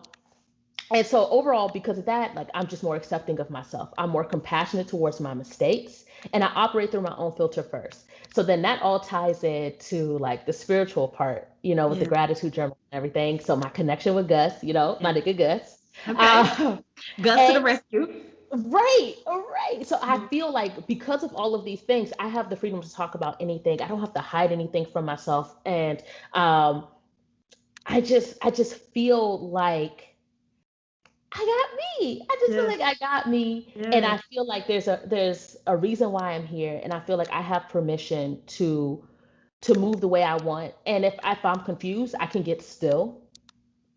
and so overall, because of that, like, I'm just more accepting of myself. I'm more compassionate towards my mistakes, and I operate through my own filter first. So then that all ties into like the spiritual part, with the Yeah. gratitude journal and everything. So my connection with Gus, my Yeah. nigga Gus. Okay. Uh, Gus to the and rescue. right, right. So I Mhm. feel like because of all of these things, I have the freedom to talk about anything. I don't have to hide anything from myself. And um, I just feel like I got me. I just feel Yes. like I got me, and Yes. I feel like there's a reason why I'm here, and I feel like I have permission to move the way I want. And if I'm confused, I can get still.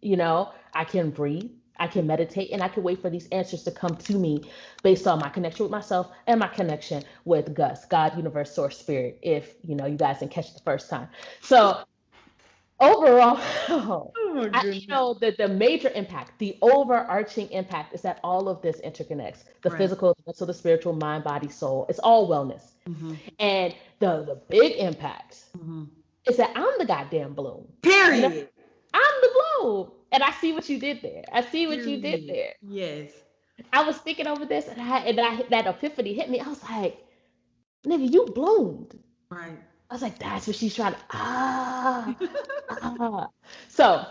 I can breathe, I can meditate, and I can wait for these answers to come to me based on my connection with myself and my connection with Gus, God, universe, source, spirit. If you guys didn't catch it the first time, so overall, Oh my goodness. the major impact, the overarching impact, is that all of this interconnects: the Right. physical, the mental, the spiritual, mind, body, soul. It's all wellness. Hmm. And the big impact Hmm. is that I'm the goddamn bloom. You know, Period. I'm the bloom. And I see what you did there. I see what you did Period. there. Yes. I was thinking over this, and that epiphany hit me. I was like, nigga, you bloomed. Right. I was like, that's what she's trying to. Ah. So,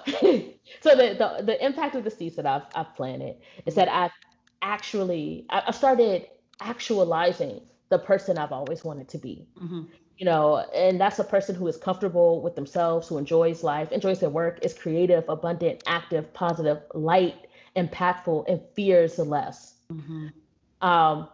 so the impact of the seeds that I've planted is Mhm. that I've started actualizing the person I've always wanted to be. Mhm. And that's a person who is comfortable with themselves, who enjoys life, enjoys their work, is creative, abundant, active, positive, light, impactful, and fears less. Mhm. Um,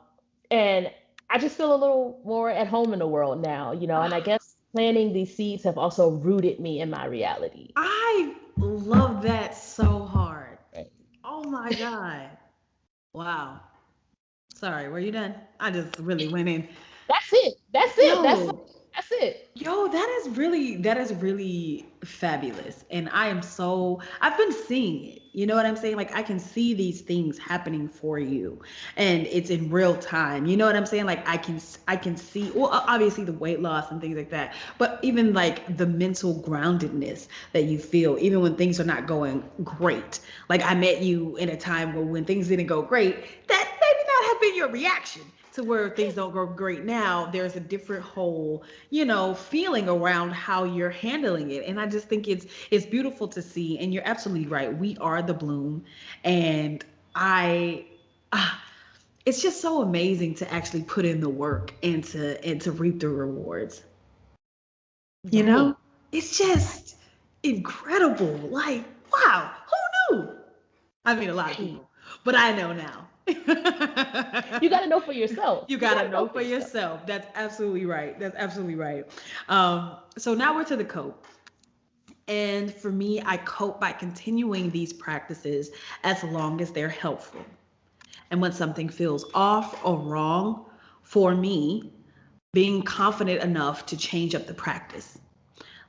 and I just feel a little more at home in the world now, and I guess planting these seeds have also rooted me in my reality. I love that so hard. Right. Oh my God. Wow. Sorry, were you done? I just really went in. That's it. That's it. Yo, That's it. Yo, that is really fabulous. And I've been seeing it. You know what I'm saying? Like I can see these things happening for you and it's in real time. You know what I'm saying? Like I can see well obviously the weight loss and things like that, but even like the mental groundedness that you feel even when things are not going great. Like I met you in a time where when things didn't go great, that maybe not have been your reaction to where things don't go great now. There's a different whole feeling around how you're handling it. And I just think it's beautiful to see. And you're absolutely right. We are the bloom. And I ah, it's just so amazing to actually put in the work and to reap the rewards. You Right. know? It's just incredible. Like, wow, who knew? I mean a lot of Right. people, but I know now. You got to know for yourself. You You got gotta to know know for for yourself. yourself. That's absolutely right. That's absolutely right. So now we're to the cope. And for me, I cope by continuing these practices as long as they're helpful. And when something feels off or wrong, for me, being confident enough to change up the practice.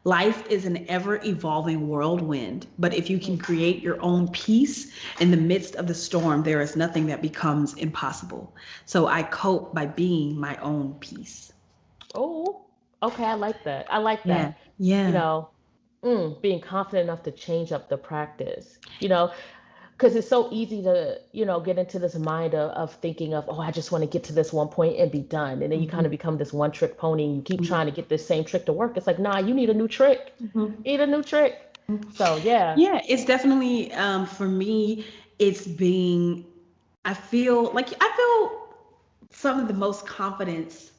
Life is an ever evolving whirlwind, but if you can create your own peace in the midst of the storm, there is nothing that becomes impossible. So I cope by being my own peace. Oh, okay. I like that. I like Yeah, that. You yeah. know, being confident enough to change up the practice. because it's so easy to, get into this mind of thinking of, oh, I just want to get to this one point and be done. And then you kind of become this one trick pony and you keep trying to get this same trick to work. It's like, nah, you need a new trick. Need a new trick. So yeah. Yeah, it's definitely for me, it's being I feel some of the most confidence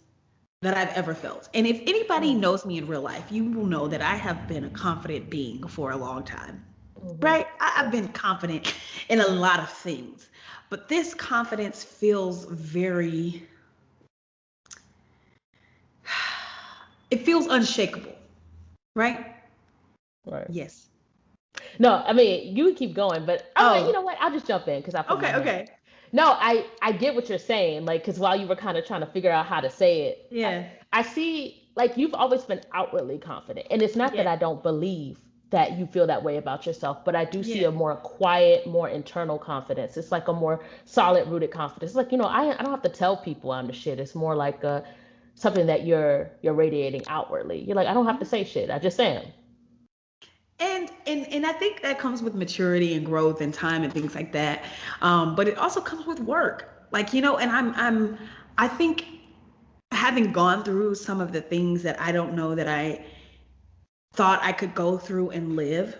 that I've ever felt. And if anybody knows me in real life, you will know that I have been a confident being for a long time. Hmm. Right? I've been confident in a lot of things. But this confidence feels very it feels unshakable, right? Right. Yes. No, I mean, you keep going, but you know Oh, what? I'll just jump in because I put my okay, hand up. okay. No, I get what you're saying. Like, because while you were kind of trying to figure out how to say it, Yeah. I see, like, you've always been outwardly confident. And it's not that Yeah. I don't believe that you feel that way about yourself, but I do see Yeah. a more quiet, more internal confidence. It's like a more solid rooted confidence. It's like, I don't have to tell people I'm the shit. It's more like something that you're radiating outwardly. You're like, I don't have to say shit. I just am. And I think that comes with maturity and growth and time and things like that. But it also comes with work. Like, and I think having gone through some of the things that I don't know that I thought I could go through and live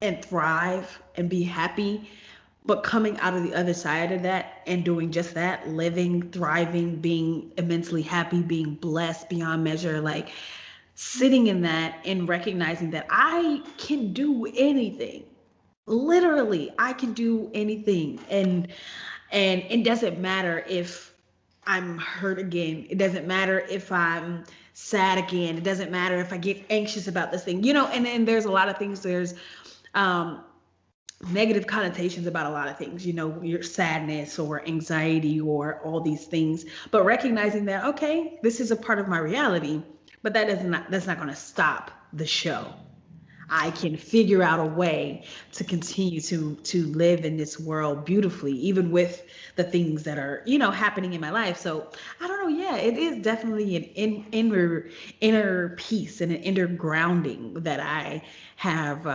and thrive and be happy, but coming out of the other side of that and doing just that, living, thriving, being immensely happy, being blessed beyond measure, like sitting in that and recognizing that I can do anything. Literally, I can do anything. And it doesn't matter if I'm hurt again. It doesn't matter if I'm sad again. It doesn't matter if I get anxious about this thing. And then there's a lot of things. There's um negative connotations about a lot of things, your sadness or anxiety or all these things, but recognizing that, okay, this is a part of my reality, but that's not going to stop the show. I can figure out a way to continue to live in this world beautifully, even with the things that are, happening in my life. So I don't know. Yeah, it is definitely an inner peace and an inner grounding that I have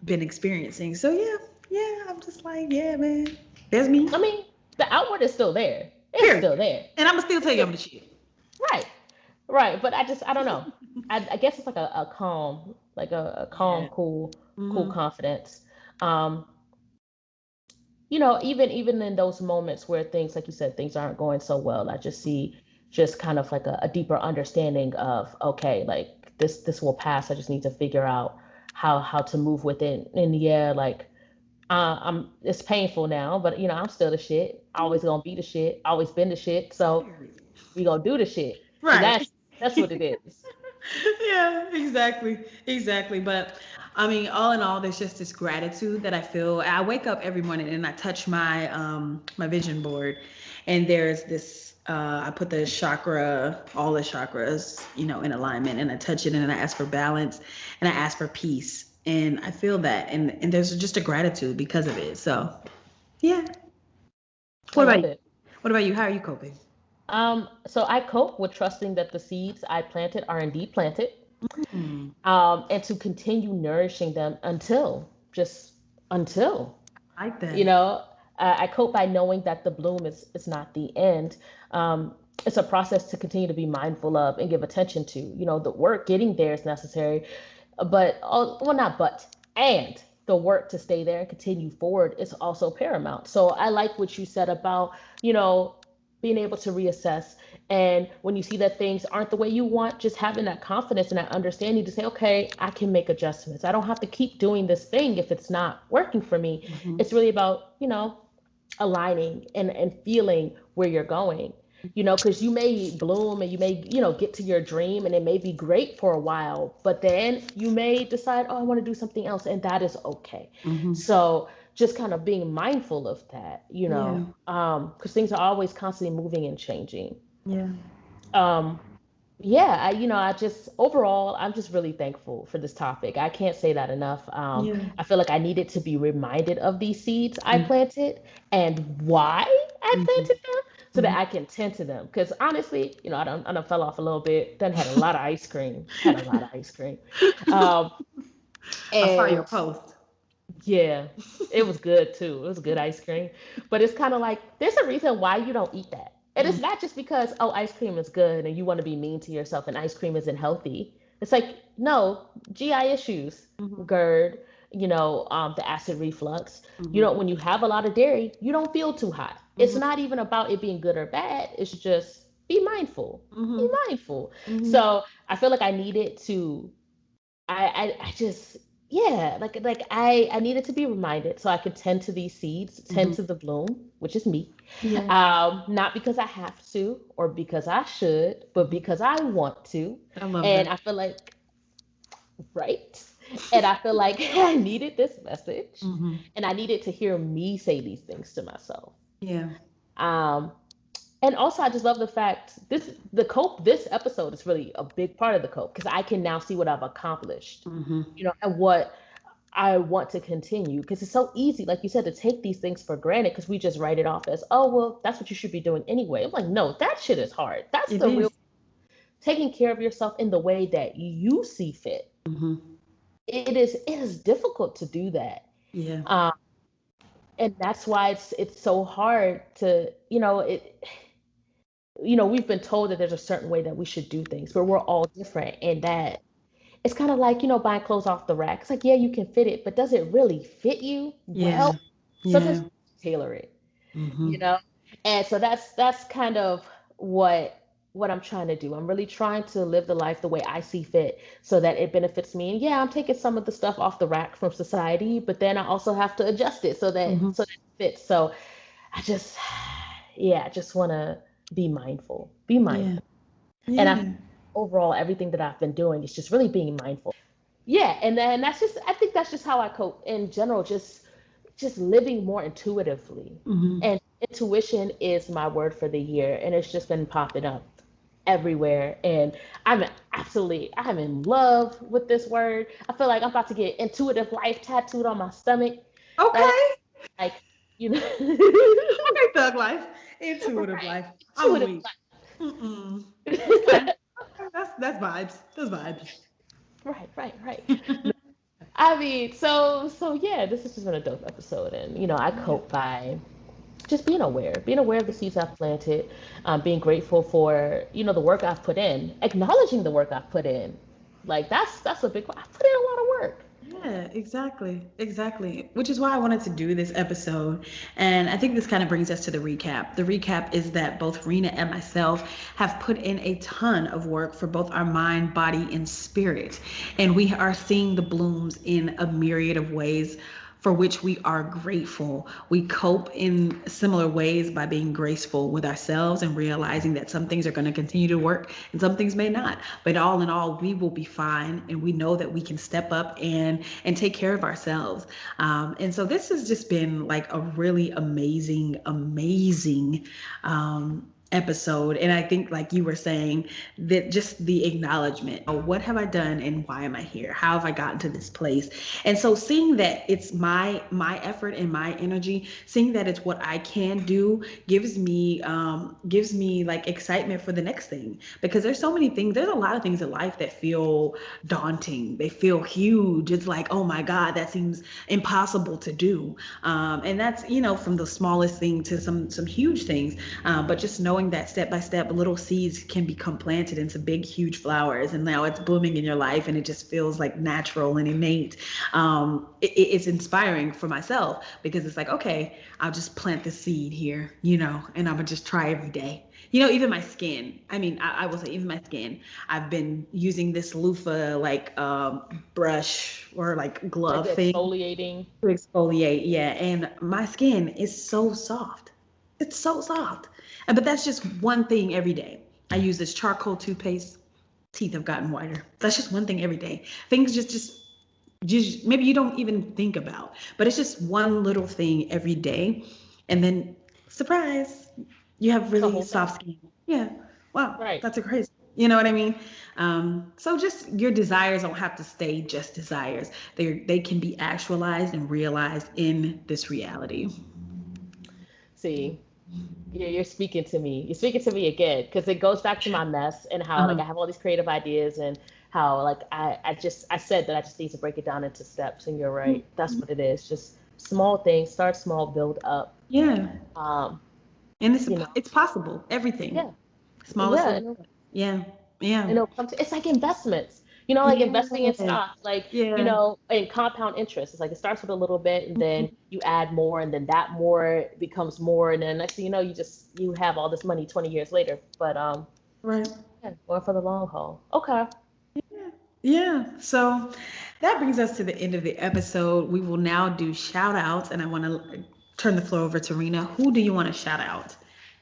been experiencing. So yeah, yeah, I'm just like, yeah, man, there's me. I mean, the outward is still there. It's Period. still there. And I'm gonna still tell you I'm the It, shit. right. Right. But I don't know. I guess it's like a calm, like a calm, Yeah. cool Hmm. confidence. Um, even in those moments where things, like you said, things aren't going so well, I just see just kind of like a deeper understanding of, okay, like this will pass. I just need to figure out how to move with it. And yeah, like I'm it's painful now, but I'm still the shit. Always gonna be the shit. Always been the shit. So Period. we gonna do the shit. And Right. that's what it is. Yeah, exactly. Exactly. But I mean, all in all, there's just this gratitude that I feel. I wake up every morning and I touch my vision board, and there's this I put all the chakras, in alignment, and I touch it and I ask for balance and I ask for peace. And I feel that, and there's just a gratitude because of it. So yeah. I What about love you? it. What about you? How are you coping? So I cope with trusting that the seeds I planted are indeed planted, Hmm. and to continue nourishing them just until, I like you that. know, I cope by knowing that the bloom is not the end. It's a process to continue to be mindful of and give attention to. The work getting there is necessary, but well, not but, and the work to stay there and continue forward is also paramount. So I like what you said about, you know, being able to reassess. And when you see that things aren't the way you want, just having that confidence and that understanding to say, okay, I can make adjustments. I don't have to keep doing this thing if it's not working for me. Hmm. It's really about, aligning and feeling where you're going. Because you may bloom and you may, get to your dream and it may be great for a while, but then you may decide, oh, I want to do something else, and that is okay. Hmm. So just kind of being mindful of that, Yeah. because things are always constantly moving and changing. Yeah. Um, yeah, I just overall, I'm just really thankful for this topic. I can't say that enough. Yeah. I feel like I needed to be reminded of these seeds I planted and why I Hmm. planted them so Hmm. that I can tend to them. Because honestly, I done fell off a little bit. Done had a lot of ice cream. Had a lot of ice cream. Um, I saw your and post. Yeah, it was good too. It was good ice cream. But it's kind of like there's a reason why you don't eat that. And it's not just because, oh, ice cream is good and you want to be mean to yourself and ice cream isn't healthy. It's like, no, GI issues, Mm-hmm. GERD, the acid reflux. Mm-hmm. When you have a lot of dairy, you don't feel too hot. It's Mm-hmm. not even about it being good or bad. It's just be mindful. Be Mm-hmm. mindful. Mm-hmm. So I feel like I needed to I just yeah, I needed to be reminded so I could tend to these seeds, tend Mm-hmm. to the bloom, which is me. Yeah. Not because I have to or because I should, but Mm-hmm. because I want to. I love And that. I feel like right. And I feel like I needed this message Mm-hmm. and I needed to hear me say these things to myself. Yeah. Um, and also, I just love the fact the cope. This episode is really a big part of the cope because I can now see what I've accomplished, Mm-hmm. and what I want to continue. Because it's so easy, like you said, to take these things for granted because we just write it off as, oh well, that's what you should be doing anyway. I'm like, no, that shit is hard. That's It the real is. taking care of yourself in the way that you see fit. Mm-hmm. It is difficult to do that. Yeah. Um, and that's why it's so hard to we've been told that there's a certain way that we should do things, but we're all different. And that it's kind of like, buying clothes off the rack. It's like, yeah, you can fit it, but does it really fit you Yeah. well? Sometimes Yeah. you tailor it, Mm-hmm. you know? And so that's kind of what I'm trying to do. I'm really trying to live the life the way I see fit so that it benefits me. And yeah, I'm taking some of the stuff off the rack from society, but then I also have to adjust it Mm-hmm. so that it fits. So I just yeah, I just want to be mindful. Be Yeah. mindful. And I Yeah. overall everything that I've been doing is just really being mindful. Yeah, and then I think that's just how I cope in general, just living more intuitively. Mm-hmm. And intuition is my word for the year, and it's just been popping up everywhere. And I'm in love with this word. I feel like I'm about to get intuitive life tattooed on my stomach. Like Okay. like you know Okay, thug life. Intuitive right. life. I'm Intuitive weak. Mm-mm. Okay. life. Okay. That's vibes. That's vibes. Right, right, right. I mean, so yeah, this has just been a dope episode, and I Yeah. cope by just being aware of the seeds I've planted, being grateful for the work I've put in, acknowledging the work I've put in. Like that's a big one. I put in a lot of work. Yeah, exactly. Exactly. Which is why I wanted to do this episode. And I think this kind of brings us to the recap. The recap is that both Rena and myself have put in a ton of work for both our mind, body, and spirit. And we are seeing the blooms in a myriad of ways for which we are grateful. We cope in similar ways by being graceful with ourselves and realizing that some things are going to continue to work and some things may not. But all in all, we will be fine, and we know that we can step up and take care of ourselves. And so this has just been like a really amazing episode. And I think, like you were saying, that just the acknowledgement of what have I done and why am I here? How have I gotten to this place? And so seeing that it's my effort and my energy, seeing that it's what I can do gives me like excitement for the next thing. Because there's a lot of things in life that feel daunting. They feel huge. It's like, oh my God, that seems impossible to do. And that's, from the smallest thing to some huge things. But just knowing that step by step, little seeds can become planted into big, huge flowers, and now it's blooming in your life, and it just feels like natural and innate. It's inspiring for myself because it's like, okay, I'll just plant the seed here, and I'm gonna just try every day. Even my skin. I mean, I will say, even my skin. I've been using this loofah like brush or like Like glove the thing exfoliating. to exfoliate. Yeah, and my skin is so soft. It's so soft. But that's just one thing every day. I use this charcoal toothpaste. Teeth have gotten whiter. That's just one thing every day. Things just maybe you don't even think about, but it's just one little thing every day, and then surprise, you have It's a really whole thing. soft skin. Yeah. Wow, Right. that's a crazy. You know what I mean? So just your desires don't have to stay just desires. They can be actualized and realized in this reality. See, you're speaking to me. You're speaking to me again because it goes back to my mess and how like Uh-huh. I have all these creative ideas and how like I said that I just need to break it down into steps, and you're right. That's what it is. Just small things, start small, build up. Yeah. Um, And you know, it's possible. Everything. yeah, Smallest yeah, little. Yeah. Yeah. and it'll come to, it's like investments, like investing in Yes. stocks, like, Yeah. in compound interest. It's like it starts with a little bit and then you add more and then that more becomes more. And then next thing you know, you have all this money 20 years later. But Right. yeah, going for the long haul. Okay. Yeah. So that brings us to the end of the episode. We will now do shout outs, and I want to turn the floor over to Rena. Who do you want to shout out?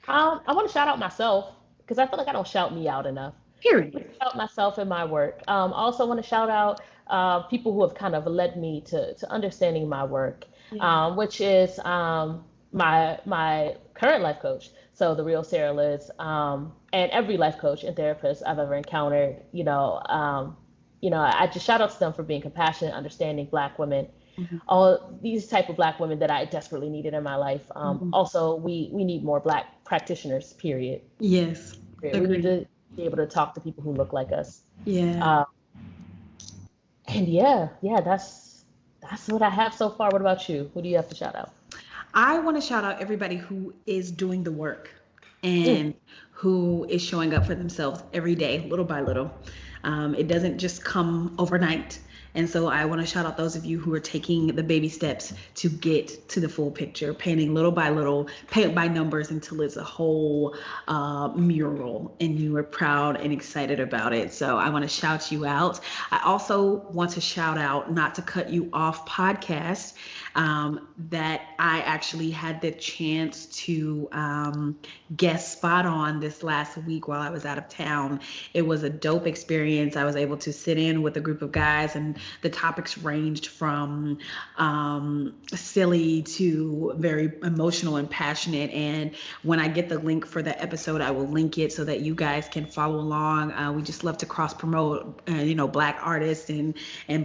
I want to shout out myself because I feel like I don't shout me out enough. Period. Shout myself and my work. I also want to shout out people who have kind of led me to understanding my work, Yeah. which is my current life coach. So the real Sarah Liz, and every life coach and therapist I've ever encountered. I just shout out to them for being compassionate, understanding Black women, Mhm. all these type of Black women that I desperately needed in my life. Mhm. Also, we need more Black practitioners. Period. Yes. We need Agree. to be able to talk to people who look like us. Yeah. Uh, and yeah, that's what I have so far. What about you? Who do you have to shout out? I want to shout out everybody who is doing the work Mm, and who is showing up for themselves every day, little by little. It doesn't just come overnight. And so I want to shout out those of you who are taking the baby steps to get to the full picture, painting little by little, paint by numbers until it's a whole mural and you are proud and excited about it. So I want to shout you out. I also want to shout out, not to cut you off podcast, that I actually had the chance to guest spot on this last week while I was out of town. It was a dope experience. I was able to sit in with a group of guys, and the topics ranged from silly to very emotional and passionate. And when I get the link for the episode, I will link it so that you guys can follow along. We just love to cross promote, Black artists and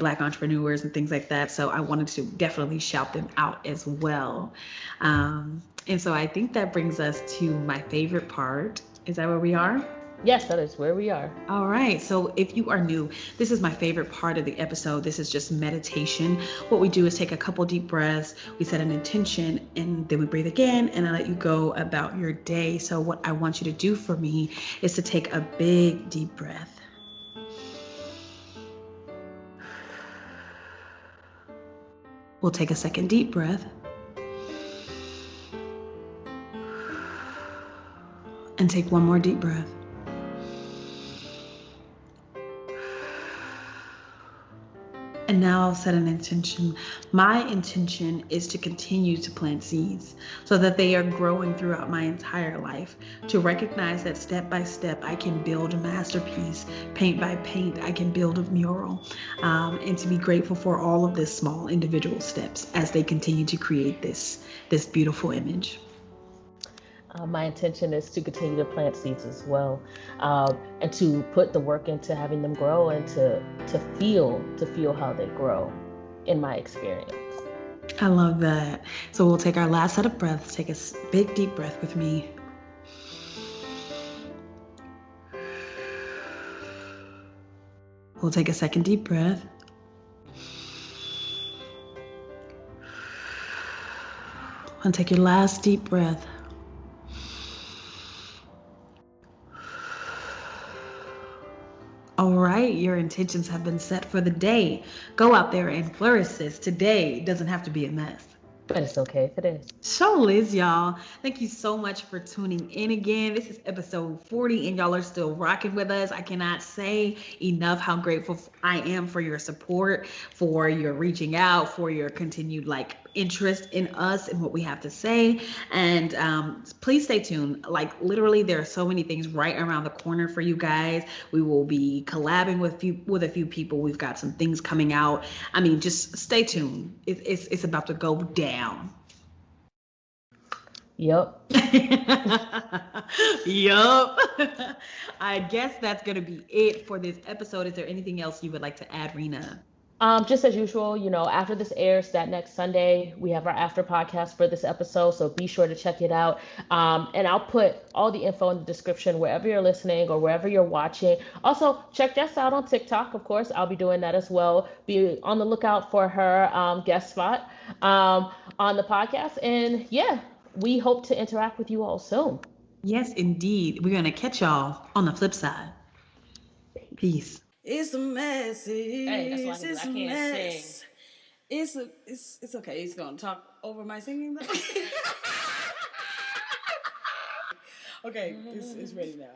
Black entrepreneurs and things like that. So I wanted to definitely shout them out as well. And so I think that brings us to my favorite part. Is that where we are? yes, that is where we are. All right. So if you are new, this is my favorite part of the episode. This is just meditation. What we do is take a couple deep breaths, we set an intention, and then we breathe again, and I let you go about your day. So what I want you to do for me is to take a big deep breath. We'll take a second deep breath. And take one more deep breath. And now I'll set an intention. My intention is to continue to plant seeds so that they are growing throughout my entire life. To recognize that step by step, I can build a masterpiece. Paint by paint, I can build a mural. And to be grateful for all of the small individual steps as they continue to create this beautiful image. My intention is to continue to plant seeds as well, and to put the work into having them grow and to feel how they grow in my experience. I love that. So we'll take our last set of breaths. Take a big deep breath with me. We'll take a second deep breath. And take your last deep breath. All right, your intentions have been set for the day. Go out there and flourish this. Today doesn't have to be a mess. But it's okay if it is. So is, y'all. Thank you so much for tuning in again. This is episode 40 and y'all are still rocking with us. I cannot say enough how grateful I am for your support, for your reaching out, for your continued interest in us and what we have to say. And please stay tuned. Literally, there are so many things right around the corner for you guys. We will be collabing with a few people. We've got some things coming out. I mean, just stay tuned. It's about to go down. Yep. Yup. I guess that's going to be it for this episode. Is there anything else you would like to add, Rena? Just as usual, after this airs that next Sunday, we have our after podcast for this episode. So be sure to check it out. And I'll put all the info in the description wherever you're listening or wherever you're watching. Also, check Jess out on TikTok, of course. I'll be doing that as well. Be on the lookout for her guest spot on the podcast. And yeah, we hope to interact with you all soon. Yes, indeed. We're going to catch y'all on the flip side. Peace. It's a mess. Hey, that's why I It's a can't mess. sing. It's okay. He's gonna talk over my singing though. Okay, it's ready now.